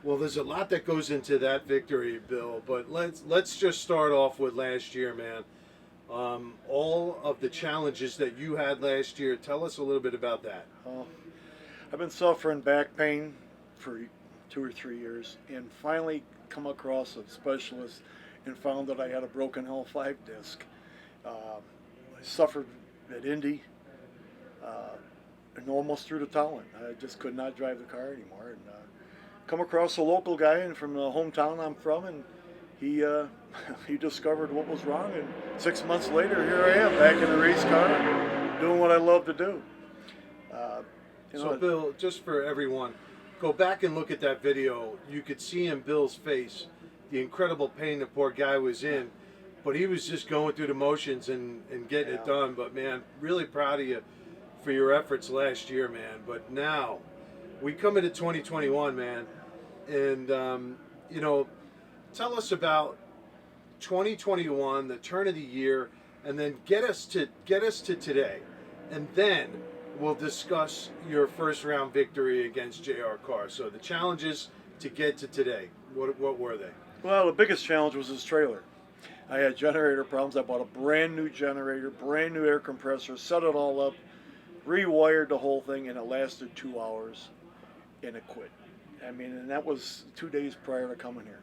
Well, there's a lot that goes into that victory, Bill. But let's just start off with last year, man. All of the challenges that you had last year. Tell us a little bit about that. Well, I've been suffering back pain for 2 or 3 years, and finally come across a specialist and found that I had a broken L5 disc. I suffered at Indy and almost through the talent. I just could not drive the car anymore. And come across a local guy and from the hometown I'm from, and he he discovered what was wrong. And 6 months later, here I am back in the race car, doing what I love to do. So, Bill, just for everyone, go back and look at that video. You could see in Bill's face the incredible pain the poor guy was in, but he was just going through the motions and getting it done. But, man, really proud of you for your efforts last year, man. But now we come into 2021, man, and, tell us about 2021, the turn of the year, and then get us to today. And then we'll discuss your first round victory against JR Carr. So the challenges to get to today, what were they? Well, the biggest challenge was his trailer. I had generator problems. I bought a brand new generator, brand new air compressor, set it all up, rewired the whole thing, and it lasted 2 hours, and it quit. I mean, and that was 2 days prior to coming here.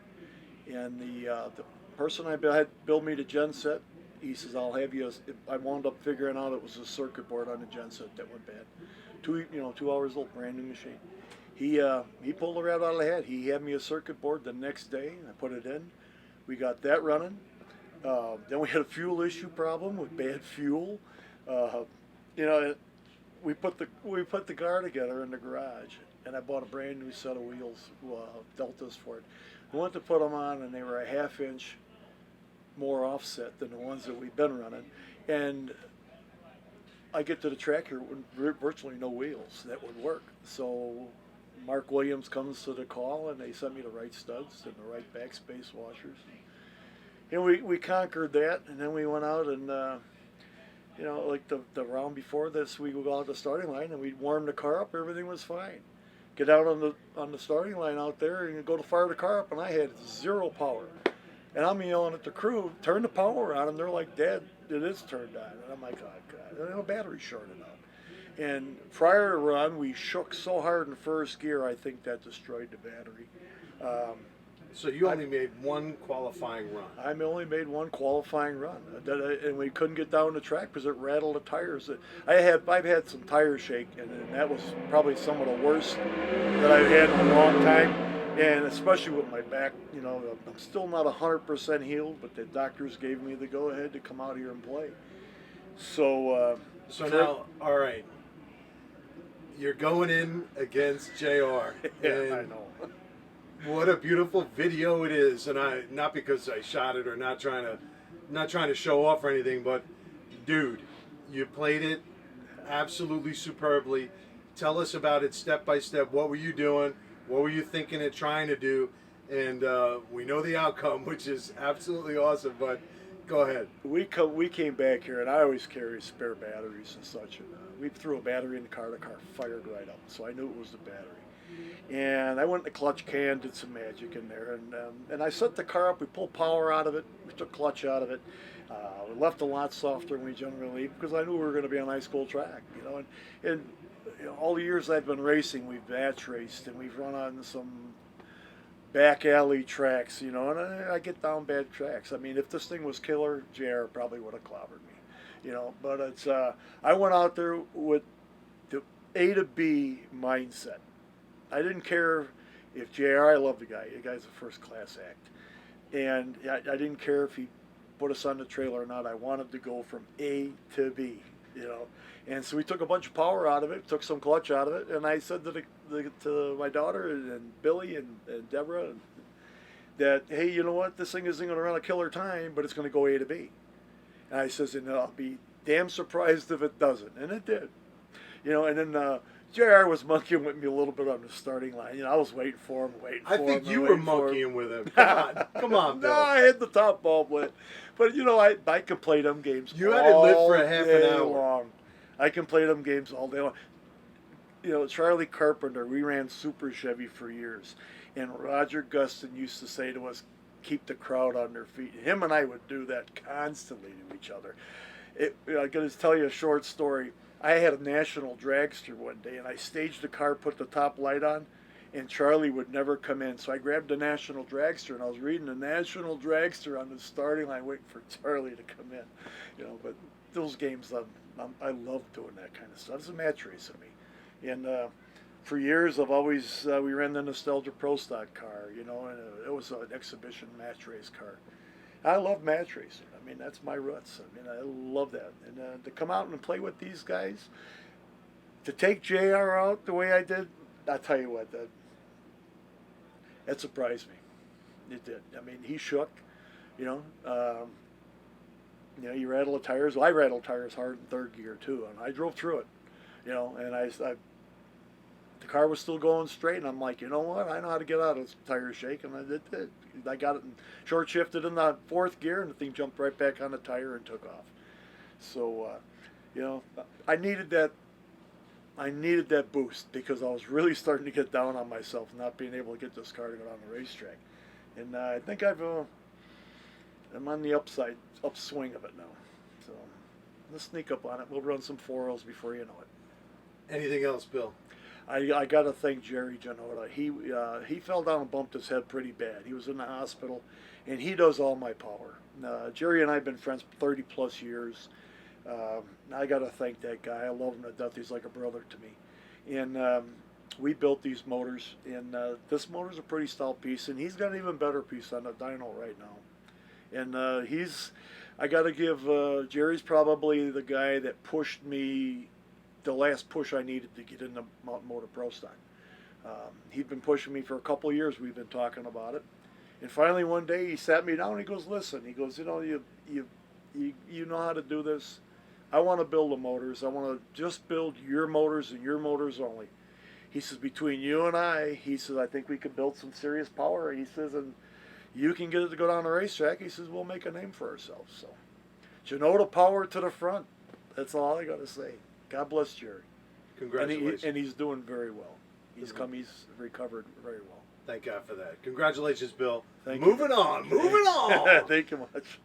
And the person I had build me the gen set, he says, I'll have you. I wound up figuring out it was a circuit board on the gen set that went bad. 2 hours old, brand new machine. He pulled the rat out of the hat. He had me a circuit board the next day. I put it in. We got that running. Then we had a fuel issue problem with bad fuel. We put the car together in the garage, and I bought a brand new set of wheels, Deltas for it. I went to put them on, and they were a half-inch more offset than the ones that we've been running. And I get to the track here with virtually no wheels that would work. So Mark Williams comes to the call, and they sent me the right studs and the right backspace washers. And we conquered that, and then we went out and, like the round before this, we go out the starting line, and we warmed the car up. Everything was fine. Get out on the starting line out there and go to fire the car up, and I had zero power. And I'm yelling at the crew, turn the power on, and they're like, Dad, it is turned on. And I'm like, oh, God, the battery's shorted out. And prior to run, we shook so hard in first gear, I think that destroyed the battery. So you only made one qualifying run. I only made one qualifying run, and we couldn't get down the track because it rattled the tires. I've had some tire shake, and that was probably some of the worst that I've had in a long time. And especially with my back, I'm still not 100% healed, but the doctors gave me the go-ahead to come out here and play. So now, all right, you're going in against JR. Yeah, I know. What a beautiful video it is, and not because I shot it or not trying to show off or anything, but dude, you played it absolutely superbly. Tell us about it step by step. What were you doing? What were you thinking and trying to do? And we know the outcome, which is absolutely awesome. But go ahead. We came back here, and I always carry spare batteries and such. And we threw a battery in the car fired right up. So I knew it was the battery. And I went in the clutch can, did some magic in there, and I set the car up. We pulled power out of it. We took clutch out of it. We left a lot softer than we generally leave because I knew we were going to be on ice cold track. And all the years I've been racing, we've batch raced, and we've run on some back alley tracks, and I get down bad tracks. I mean, if this thing was killer, JR probably would have clobbered me, But it's I went out there with the A to B mindset. I didn't care if JR, I love the guy. The guy's a first-class act. And I didn't care if he put us on the trailer or not. I wanted to go from A to B, And so we took a bunch of power out of it, took some clutch out of it, and I said to my daughter and Billy and Deborah that, hey, you know what? This thing isn't going to run a killer time, but it's going to go A to B. And I says, and I'll be damn surprised if it doesn't. And it did. And then JR was monkeying with me a little bit on the starting line. I was waiting for him. I think you were monkeying with him. Come on, Bill. No, I had the top bulb lit. But, I can play them games You had it lit for a half an day hour. long. I can play them games all day long. Charlie Carpenter, we ran Super Chevy for years. And Roger Gustin used to say to us, keep the crowd on their feet. Him and I would do that constantly to each other. I'm going to tell you a short story. I had a National Dragster one day, and I staged the car, put the top light on, and Charlie would never come in. So I grabbed the National Dragster, and I was reading the National Dragster on the starting line, waiting for Charlie to come in. But those games, I love doing that kind of stuff. It's a match race of me. And for years, I've always, we ran the Nostalgia Pro Stock car, and it was an exhibition match race car. I love match racing. I mean, that's my roots. I mean, I love that. And to come out and play with these guys, to take JR out the way I did, I'll tell you what, that surprised me. It did. I mean, he shook, he rattled the tires. Well, I rattled tires hard in third gear, too, and I drove through it, and the car was still going straight, and I'm like, you know what? I know how to get out of this tire shake, and I did. I got it short shifted in the fourth gear, and the thing jumped right back on the tire and took off. So, I needed that. I needed that boost because I was really starting to get down on myself, not being able to get this car to go down the racetrack. And I think I'm on the upswing of it now. So let's sneak up on it. We'll run some 4Ls before you know it. Anything else, Bill? I got to thank Jerry Janota. He fell down and bumped his head pretty bad. He was in the hospital, and he does all my power. Jerry and I have been friends 30 plus years. I got to thank that guy. I love him to death. He's like a brother to me. And we built these motors, and this motor's a pretty stout piece, and he's got an even better piece on the dyno right now. And I got to give Jerry's probably the guy that pushed me. The last push I needed to get into Motor Pro Stock. He'd been pushing me for a couple of years. We've been talking about it, and finally one day he sat me down and he goes, "Listen," he goes, "you know how to do this. I want to build the motors. I want to just build your motors and your motors only." He says, "Between you and I," he says, "I think we could build some serious power." He says, "And you can get it to go down the racetrack." He says, "We'll make a name for ourselves." So, Janota power to the front. That's all I got to say. God bless Jerry. Congratulations. And he's doing very well. He's recovered very well. Thank God for that. Congratulations, Bill. Thank Moving you. on. Thank you much.